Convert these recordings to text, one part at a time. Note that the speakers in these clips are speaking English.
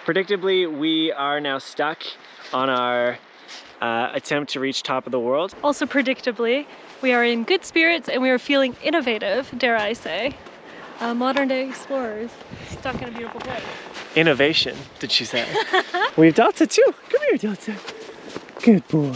Predictably, we are now stuck on our attempt to reach top of the world. Also predictably, we are in good spirits and we are feeling innovative, dare I say. Modern day explorers stuck in a beautiful place. Innovation, did she say? We have Delta too. Come here, Delta. Good boy.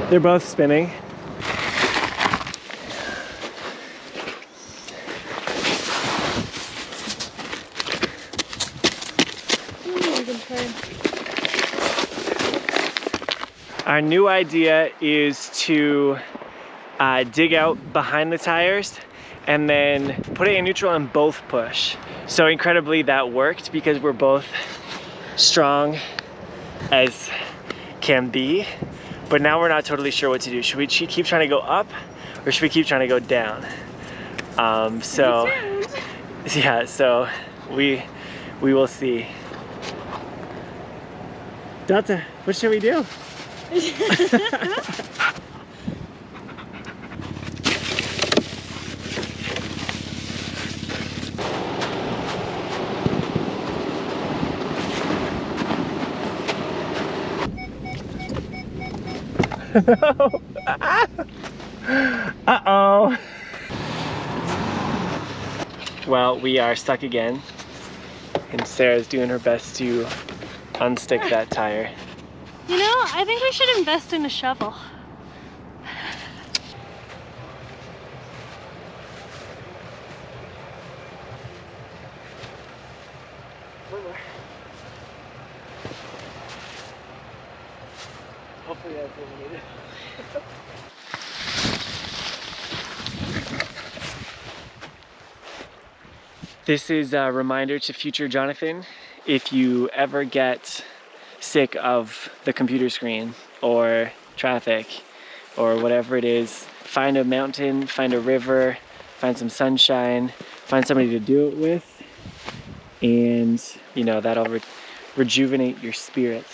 They're both spinning. Our new idea is to dig out behind the tires and then put it in neutral and both push. So incredibly that worked because we're both strong as can be, but now we're not totally sure what to do. Should we keep trying to go up or should we keep trying to go down? Yeah, so we will see. Delta, what should we do? Uh-oh. Well, we are stuck again, and Sarah's doing her best to unstick that tire. You know, I think we should invest in a shovel. Hopefully that's what we needed. This is a reminder to future Jonathan, if you ever get sick of the computer screen or traffic or whatever it is, find a mountain, find a river, find some sunshine, find somebody to do it with, and you know, that'll rejuvenate your spirit.